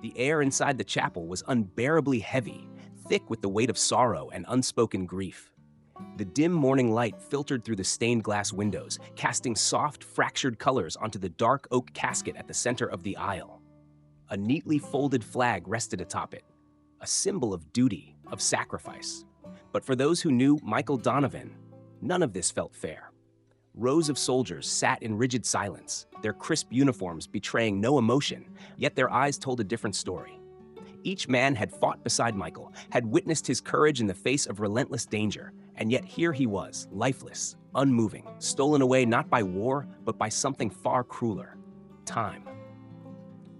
The air inside the chapel was unbearably heavy, thick with the weight of sorrow and unspoken grief. The dim morning light filtered through the stained glass windows, casting soft, fractured colors onto the dark oak casket at the center of the aisle. A neatly folded flag rested atop it, a symbol of duty, of sacrifice. But for those who knew Michael Donovan, none of this felt fair. Rows of soldiers sat in rigid silence, their crisp uniforms betraying no emotion, yet their eyes told a different story. Each man had fought beside Michael, had witnessed his courage in the face of relentless danger, and yet here he was, lifeless, unmoving, stolen away not by war, but by something far crueler: time.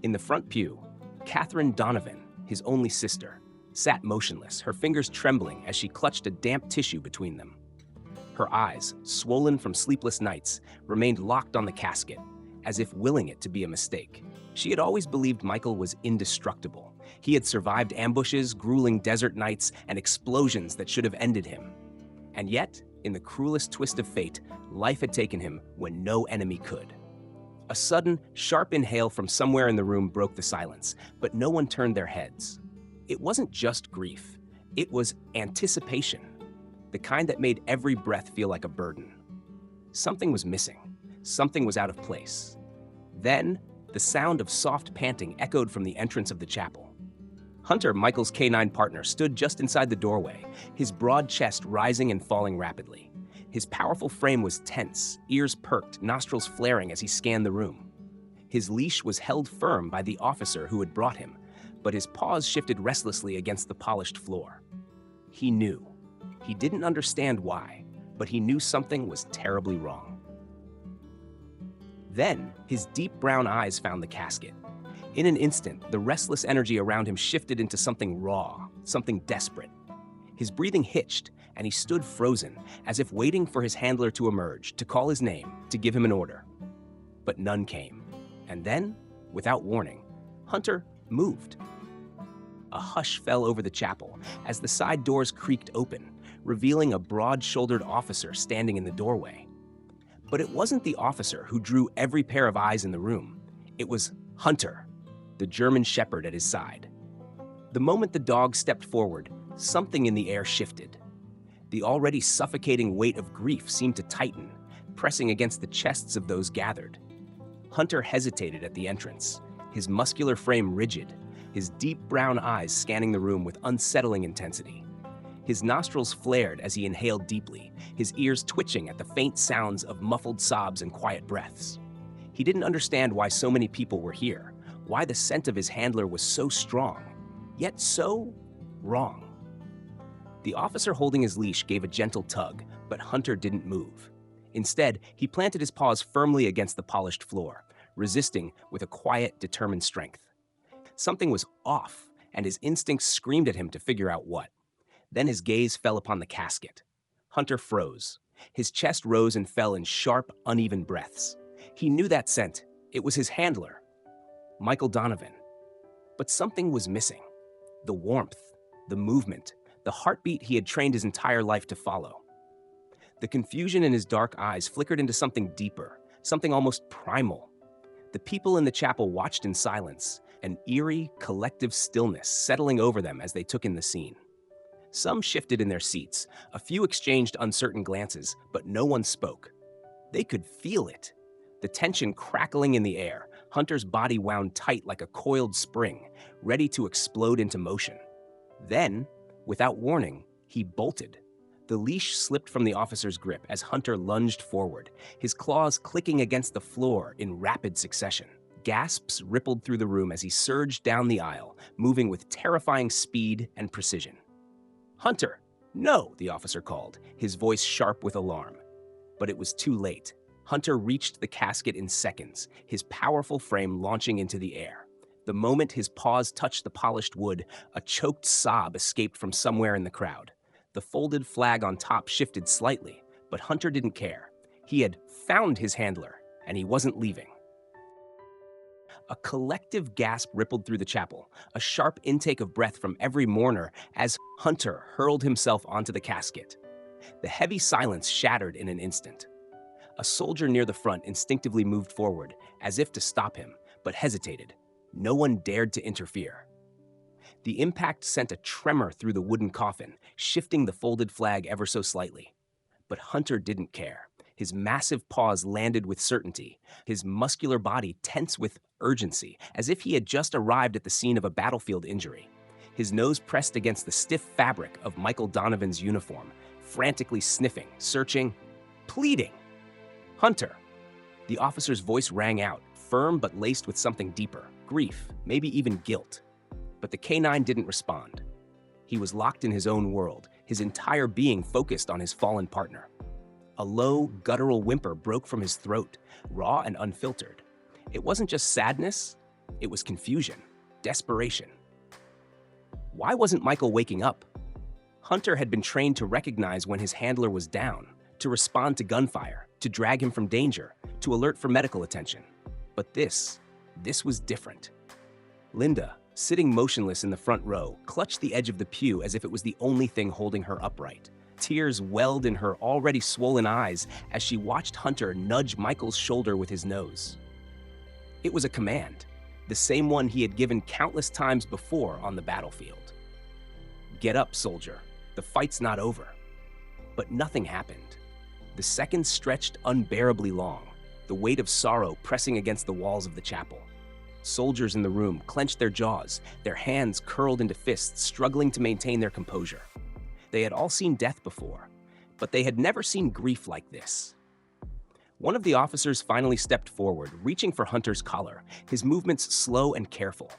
In the front pew, Catherine Donovan, his only sister, sat motionless, her fingers trembling as she clutched a damp tissue between them. Her eyes, swollen from sleepless nights, remained locked on the casket, as if willing it to be a mistake. She had always believed Michael was indestructible. He had survived ambushes, grueling desert nights, and explosions that should have ended him. And yet, in the cruelest twist of fate, life had taken him when no enemy could. A sudden, sharp inhale from somewhere in the room broke the silence, but no one turned their heads. It wasn't just grief. It was anticipation, the kind that made every breath feel like a burden. Something was missing. Something was out of place. Then, the sound of soft panting echoed from the entrance of the chapel. Hunter, Michael's canine partner, stood just inside the doorway, his broad chest rising and falling rapidly. His powerful frame was tense, ears perked, nostrils flaring as he scanned the room. His leash was held firm by the officer who had brought him, but his paws shifted restlessly against the polished floor. He knew. He didn't understand why, but he knew something was terribly wrong. Then, his deep brown eyes found the casket. In an instant, the restless energy around him shifted into something raw, something desperate. His breathing hitched, and he stood frozen, as if waiting for his handler to emerge, to call his name, to give him an order. But none came. And then, without warning, Hunter moved. A hush fell over the chapel as the side doors creaked open, revealing a broad-shouldered officer standing in the doorway. But it wasn't the officer who drew every pair of eyes in the room. It was Hunter, the German shepherd at his side. The moment the dog stepped forward, something in the air shifted. The already suffocating weight of grief seemed to tighten, pressing against the chests of those gathered. Hunter hesitated at the entrance, his muscular frame rigid, his deep brown eyes scanning the room with unsettling intensity. His nostrils flared as he inhaled deeply, his ears twitching at the faint sounds of muffled sobs and quiet breaths. He didn't understand why so many people were here, why the scent of his handler was so strong, yet so wrong. The officer holding his leash gave a gentle tug, but Hunter didn't move. Instead, he planted his paws firmly against the polished floor, resisting with a quiet, determined strength. Something was off, and his instincts screamed at him to figure out what. Then his gaze fell upon the casket. Hunter froze. His chest rose and fell in sharp, uneven breaths. He knew that scent. It was his handler, Michael Donovan. But something was missing. The warmth, the movement, the heartbeat he had trained his entire life to follow. The confusion in his dark eyes flickered into something deeper, something almost primal. The people in the chapel watched in silence, an eerie, collective stillness settling over them as they took in the scene. Some shifted in their seats, a few exchanged uncertain glances, but no one spoke. They could feel it. The tension crackling in the air, Hunter's body wound tight like a coiled spring, ready to explode into motion. Then, without warning, he bolted. The leash slipped from the officer's grip as Hunter lunged forward, his claws clicking against the floor in rapid succession. Gasps rippled through the room as he surged down the aisle, moving with terrifying speed and precision. "Hunter, no," the officer called, his voice sharp with alarm. But it was too late. Hunter reached the casket in seconds, his powerful frame launching into the air. The moment his paws touched the polished wood, a choked sob escaped from somewhere in the crowd. The folded flag on top shifted slightly, but Hunter didn't care. He had found his handler, and he wasn't leaving. A collective gasp rippled through the chapel, a sharp intake of breath from every mourner as Hunter hurled himself onto the casket. The heavy silence shattered in an instant. A soldier near the front instinctively moved forward, as if to stop him, but hesitated. No one dared to interfere. The impact sent a tremor through the wooden coffin, shifting the folded flag ever so slightly. But Hunter didn't care. His massive paws landed with certainty, his muscular body tense with urgency, as if he had just arrived at the scene of a battlefield injury. His nose pressed against the stiff fabric of Michael Donovan's uniform, frantically sniffing, searching, pleading. "Hunter!" The officer's voice rang out, firm but laced with something deeper, grief, maybe even guilt. But the canine didn't respond. He was locked in his own world, his entire being focused on his fallen partner. A low, guttural whimper broke from his throat, raw and unfiltered. It wasn't just sadness, it was confusion, desperation. Why wasn't Michael waking up? Hunter had been trained to recognize when his handler was down, to respond to gunfire, to drag him from danger, to alert for medical attention. But this was different. Linda, sitting motionless in the front row, clutched the edge of the pew as if it was the only thing holding her upright. Tears welled in her already swollen eyes as she watched Hunter nudge Michael's shoulder with his nose. It was a command, the same one he had given countless times before on the battlefield. "Get up, soldier. The fight's not over." But nothing happened. The seconds stretched unbearably long, the weight of sorrow pressing against the walls of the chapel. Soldiers in the room clenched their jaws, their hands curled into fists, struggling to maintain their composure. They had all seen death before, but they had never seen grief like this. One of the officers finally stepped forward, reaching for Hunter's collar, his movements slow and careful.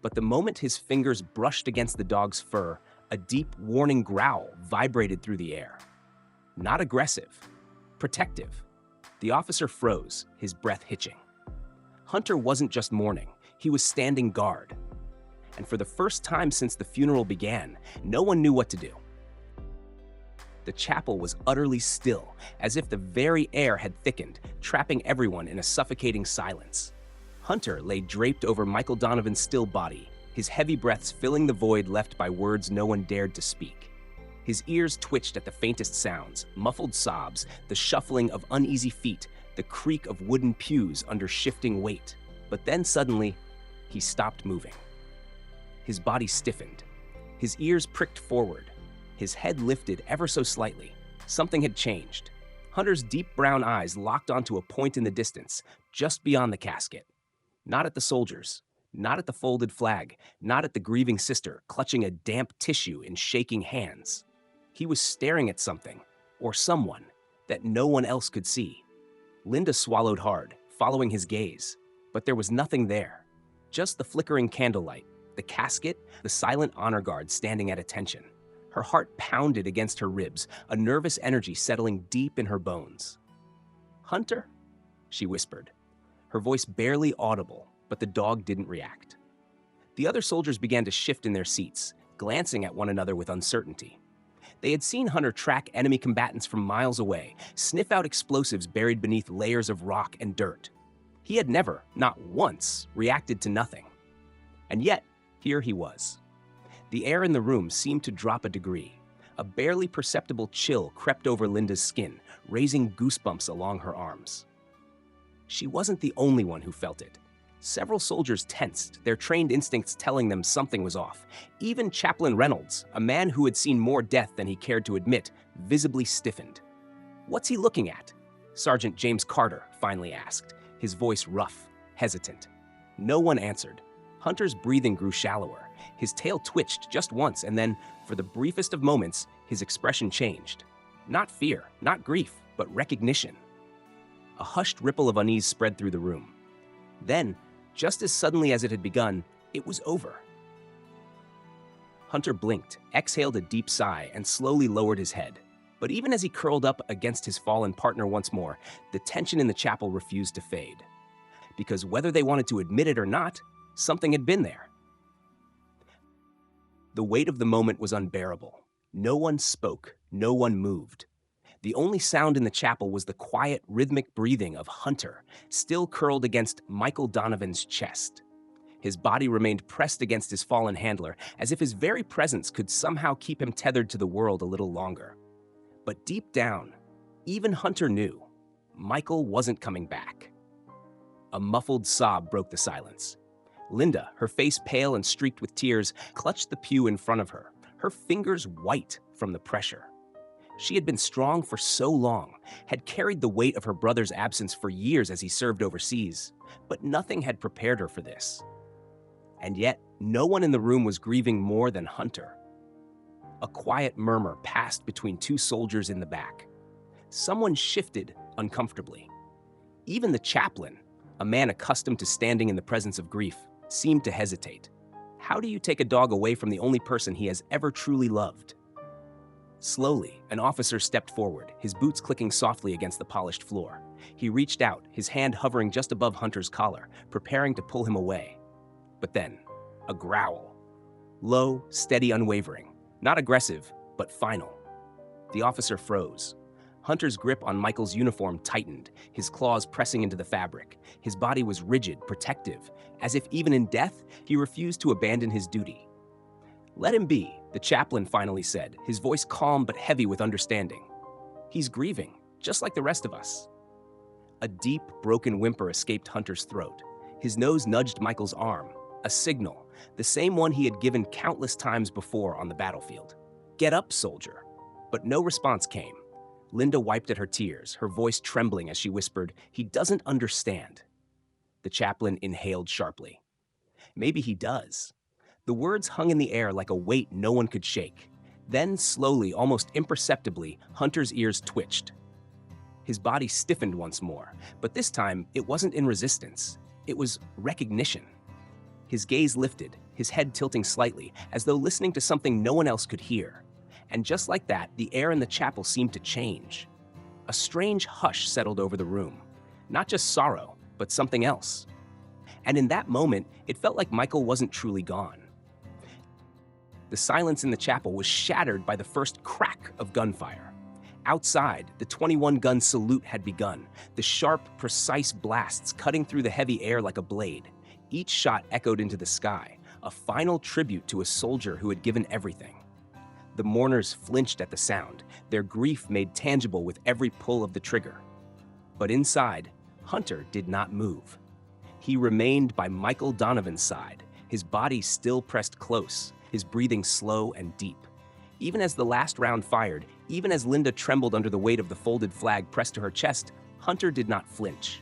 But the moment his fingers brushed against the dog's fur, a deep, warning growl vibrated through the air. Not aggressive, protective. The officer froze, his breath hitching. Hunter wasn't just mourning, he was standing guard. And for the first time since the funeral began, no one knew what to do. The chapel was utterly still, as if the very air had thickened, trapping everyone in a suffocating silence. Hunter lay draped over Michael Donovan's still body, his heavy breaths filling the void left by words no one dared to speak. His ears twitched at the faintest sounds, muffled sobs, the shuffling of uneasy feet, the creak of wooden pews under shifting weight. But then suddenly, he stopped moving. His body stiffened. His ears pricked forward. His head lifted ever so slightly. Something had changed. Hunter's deep brown eyes locked onto a point in the distance, just beyond the casket. Not at the soldiers, not at the folded flag, not at the grieving sister clutching a damp tissue in shaking hands. He was staring at something, or someone, that no one else could see. Linda swallowed hard, following his gaze, but there was nothing there. Just the flickering candlelight, the casket, the silent honor guard standing at attention. Her heart pounded against her ribs, a nervous energy settling deep in her bones. "Hunter?" she whispered, her voice barely audible, but the dog didn't react. The other soldiers began to shift in their seats, glancing at one another with uncertainty. They had seen Hunter track enemy combatants from miles away, sniff out explosives buried beneath layers of rock and dirt. He had never, not once, reacted to nothing. And yet, here he was. The air in the room seemed to drop a degree. A barely perceptible chill crept over Linda's skin, raising goosebumps along her arms. She wasn't the only one who felt it. Several soldiers tensed, their trained instincts telling them something was off. Even Chaplain Reynolds, a man who had seen more death than he cared to admit, visibly stiffened. "What's he looking at?" Sergeant James Carter finally asked, his voice rough, hesitant. No one answered. Hunter's breathing grew shallower. His tail twitched just once, and then, for the briefest of moments, his expression changed. Not fear, not grief, but recognition. A hushed ripple of unease spread through the room. Then, just as suddenly as it had begun, it was over. Hunter blinked, exhaled a deep sigh, and slowly lowered his head. But even as he curled up against his fallen partner once more, the tension in the chapel refused to fade. Because whether they wanted to admit it or not, something had been there. The weight of the moment was unbearable. No one spoke, no one moved. The only sound in the chapel was the quiet, rhythmic breathing of Hunter, still curled against Michael Donovan's chest. His body remained pressed against his fallen handler, as if his very presence could somehow keep him tethered to the world a little longer. But deep down, even Hunter knew, Michael wasn't coming back. A muffled sob broke the silence. Linda, her face pale and streaked with tears, clutched the pew in front of her, her fingers white from the pressure. She had been strong for so long, had carried the weight of her brother's absence for years as he served overseas, but nothing had prepared her for this. And yet, no one in the room was grieving more than Hunter. A quiet murmur passed between two soldiers in the back. Someone shifted uncomfortably. Even the chaplain, a man accustomed to standing in the presence of grief, seemed to hesitate. How do you take a dog away from the only person he has ever truly loved? Slowly, an officer stepped forward, his boots clicking softly against the polished floor. He reached out, his hand hovering just above Hunter's collar, preparing to pull him away. But then, a growl. Low, steady, unwavering. Not aggressive, but final. The officer froze. Hunter's grip on Michael's uniform tightened, his claws pressing into the fabric. His body was rigid, protective, as if even in death, he refused to abandon his duty. "Let him be," the chaplain finally said, his voice calm but heavy with understanding. "He's grieving, just like the rest of us." A deep, broken whimper escaped Hunter's throat. His nose nudged Michael's arm, a signal, the same one he had given countless times before on the battlefield. "Get up, soldier." But no response came. Linda wiped at her tears, her voice trembling as she whispered, "He doesn't understand." The chaplain inhaled sharply. Maybe he does. The words hung in the air like a weight no one could shake. Then, slowly, almost imperceptibly, Hunter's ears twitched. His body stiffened once more, but this time it wasn't in resistance. It was recognition. His gaze lifted, his head tilting slightly, as though listening to something no one else could hear. And just like that, the air in the chapel seemed to change. A strange hush settled over the room. Not just sorrow, but something else. And in that moment, it felt like Michael wasn't truly gone. The silence in the chapel was shattered by the first crack of gunfire. Outside, the 21-gun salute had begun, the sharp, precise blasts cutting through the heavy air like a blade. Each shot echoed into the sky, a final tribute to a soldier who had given everything. The mourners flinched at the sound, their grief made tangible with every pull of the trigger. But inside, Hunter did not move. He remained by Michael Donovan's side, his body still pressed close, his breathing slow and deep. Even as the last round fired, even as Linda trembled under the weight of the folded flag pressed to her chest, Hunter did not flinch.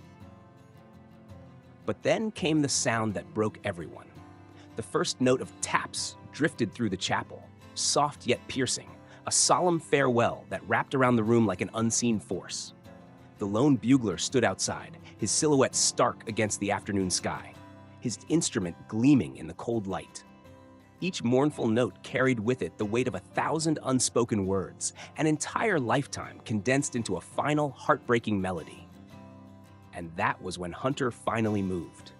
But then came the sound that broke everyone. The first note of taps drifted through the chapel, soft yet piercing, a solemn farewell that wrapped around the room like an unseen force. The lone bugler stood outside, his silhouette stark against the afternoon sky, his instrument gleaming in the cold light. Each mournful note carried with it the weight of 1,000 unspoken words, an entire lifetime condensed into a final, heartbreaking melody. And that was when Hunter finally moved.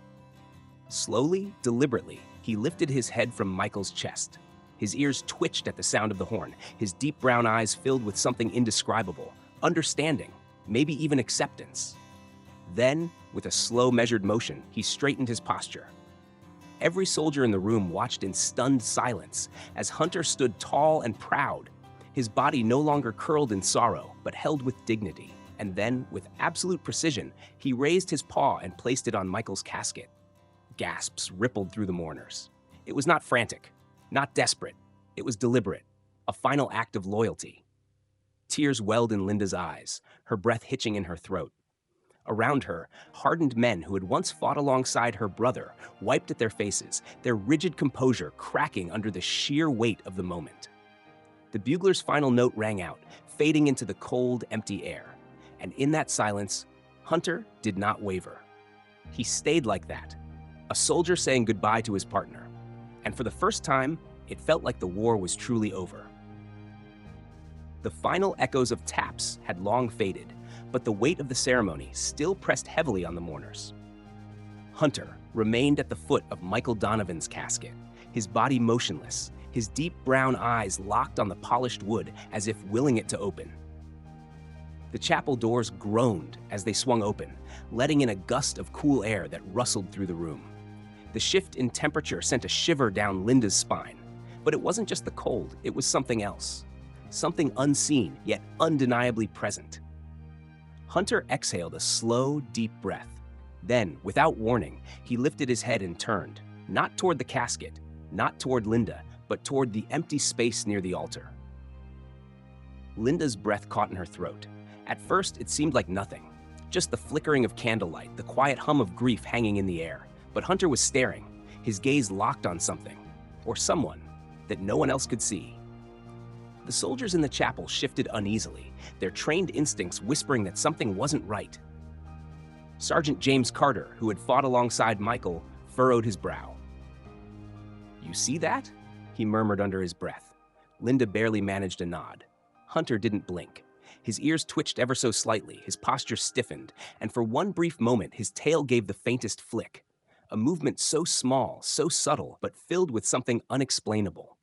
Slowly, deliberately, he lifted his head from Michael's chest. His ears twitched at the sound of the horn, his deep brown eyes filled with something indescribable, understanding, maybe even acceptance. Then, with a slow, measured motion, he straightened his posture. Every soldier in the room watched in stunned silence as Hunter stood tall and proud, his body no longer curled in sorrow, but held with dignity. And then, with absolute precision, he raised his paw and placed it on Michael's casket. Gasps rippled through the mourners. It was not frantic, not desperate. It was deliberate, a final act of loyalty. Tears welled in Linda's eyes, her breath hitching in her throat. Around her, hardened men who had once fought alongside her brother wiped at their faces, their rigid composure cracking under the sheer weight of the moment. The bugler's final note rang out, fading into the cold, empty air. And in that silence, Hunter did not waver. He stayed like that, a soldier saying goodbye to his partner. And for the first time, it felt like the war was truly over. The final echoes of taps had long faded, but the weight of the ceremony still pressed heavily on the mourners. Hunter remained at the foot of Michael Donovan's casket, his body motionless, his deep brown eyes locked on the polished wood as if willing it to open. The chapel doors groaned as they swung open, letting in a gust of cool air that rustled through the room. The shift in temperature sent a shiver down Linda's spine, but it wasn't just the cold, it was something else. Something unseen, yet undeniably present. Hunter exhaled a slow, deep breath. Then, without warning, he lifted his head and turned, Not toward the casket, not toward Linda, but toward the empty space near the altar. Linda's breath caught in her throat. At first, it seemed like nothing. Just the flickering of candlelight, the quiet hum of grief hanging in the air. But Hunter was staring, his gaze locked on something, or someone, that no one else could see. The soldiers in the chapel shifted uneasily, their trained instincts whispering that something wasn't right. Sergeant James Carter, who had fought alongside Michael, furrowed his brow. "You see that?" he murmured under his breath. Linda barely managed a nod. Hunter didn't blink. His ears twitched ever so slightly, his posture stiffened, and for one brief moment his tail gave the faintest flick. A movement so small, so subtle, but filled with something unexplainable.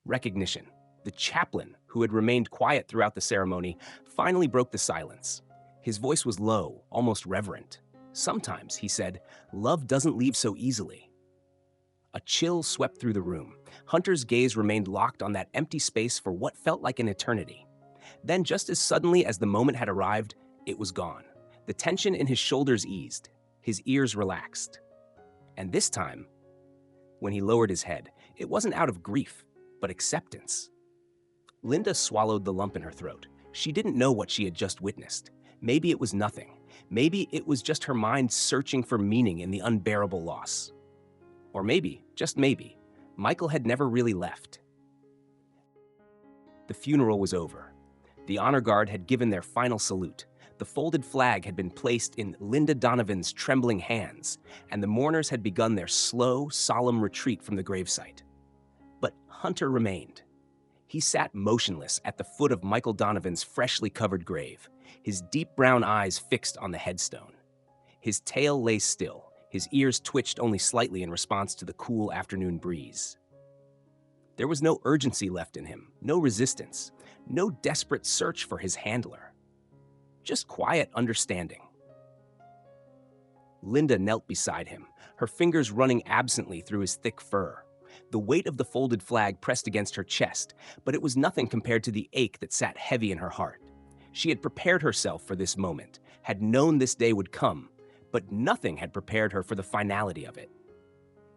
Recognition. The chaplain, who had remained quiet throughout the ceremony, finally broke the silence. His voice was low, almost reverent. "Sometimes," he said, "love doesn't leave so easily." A chill swept through the room. Hunter's gaze remained locked on that empty space for what felt like an eternity. Then, just as suddenly as the moment had arrived, it was gone. The tension in his shoulders eased. His ears relaxed. And this time, when he lowered his head, it wasn't out of grief, but acceptance. Linda swallowed the lump in her throat. She didn't know what she had just witnessed. Maybe it was nothing. Maybe it was just her mind searching for meaning in the unbearable loss. Or maybe, just maybe, Michael had never really left. The funeral was over. The honor guard had given their final salute. The folded flag had been placed in Linda Donovan's trembling hands, and the mourners had begun their slow, solemn retreat from the gravesite. But Hunter remained. He sat motionless at the foot of Michael Donovan's freshly covered grave, his deep brown eyes fixed on the headstone. His tail lay still. His ears twitched only slightly in response to the cool afternoon breeze. There was no urgency left in him, no resistance, no desperate search for his handler. Just quiet understanding. Linda knelt beside him, her fingers running absently through his thick fur. The weight of the folded flag pressed against her chest, but it was nothing compared to the ache that sat heavy in her heart. She had prepared herself for this moment, had known this day would come, but nothing had prepared her for the finality of it.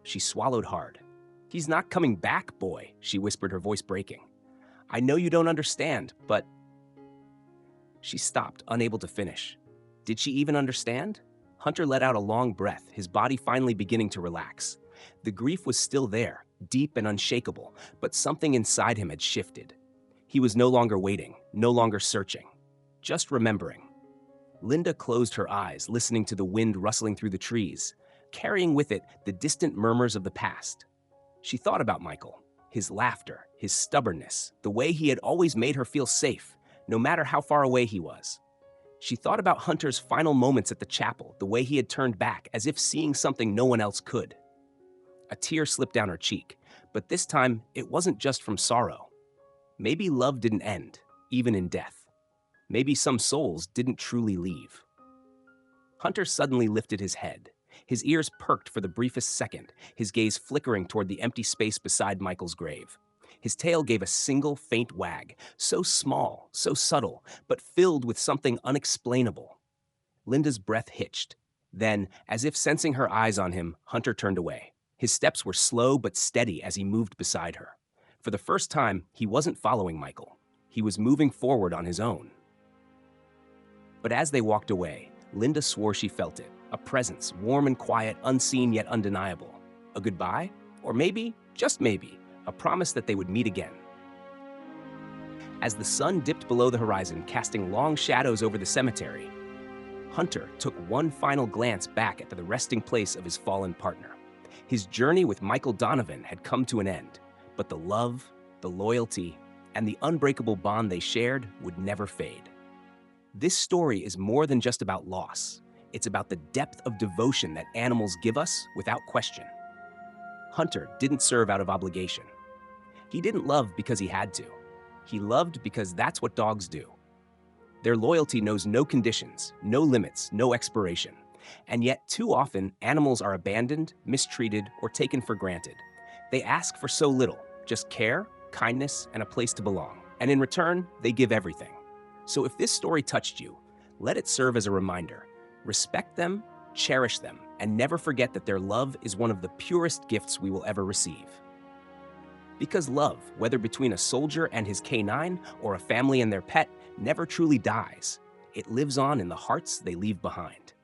She swallowed hard. "He's not coming back, boy," she whispered, her voice breaking. "I know you don't understand, but..." She stopped, unable to finish. Did she even understand? Hunter let out a long breath, his body finally beginning to relax. The grief was still there, deep and unshakable, but something inside him had shifted. He was no longer waiting, no longer searching, just remembering. Linda closed her eyes, listening to the wind rustling through the trees, carrying with it the distant murmurs of the past. She thought about Michael, his laughter, his stubbornness, the way he had always made her feel safe, no matter how far away he was. She thought about Hunter's final moments at the chapel, the way he had turned back, as if seeing something no one else could. A tear slipped down her cheek, but this time it wasn't just from sorrow. Maybe love didn't end, even in death. Maybe some souls didn't truly leave. Hunter suddenly lifted his head. His ears perked for the briefest second, his gaze flickering toward the empty space beside Michael's grave. His tail gave a single faint wag, so small, so subtle, but filled with something unexplainable. Linda's breath hitched. Then, as if sensing her eyes on him, Hunter turned away. His steps were slow but steady as he moved beside her. For the first time, he wasn't following Michael. He was moving forward on his own. But as they walked away, Linda swore she felt it, a presence, warm and quiet, unseen yet undeniable. A goodbye? Or maybe, just maybe, a promise that they would meet again. As the sun dipped below the horizon, casting long shadows over the cemetery, Hunter took one final glance back at the resting place of his fallen partner. His journey with Michael Donovan had come to an end, but the love, the loyalty, and the unbreakable bond they shared would never fade. This story is more than just about loss. It's about the depth of devotion that animals give us without question. Hunter didn't serve out of obligation. He didn't love because he had to. He loved because that's what dogs do. Their loyalty knows no conditions, no limits, no expiration. And yet, too often, animals are abandoned, mistreated, or taken for granted. They ask for so little, just care, kindness, and a place to belong. And in return, they give everything. So if this story touched you, let it serve as a reminder. Respect them, cherish them, and and never forget that their love is one of the purest gifts we will ever receive. Because love, whether between a soldier and his canine or a family and their pet, never truly dies. It lives on in the hearts they leave behind.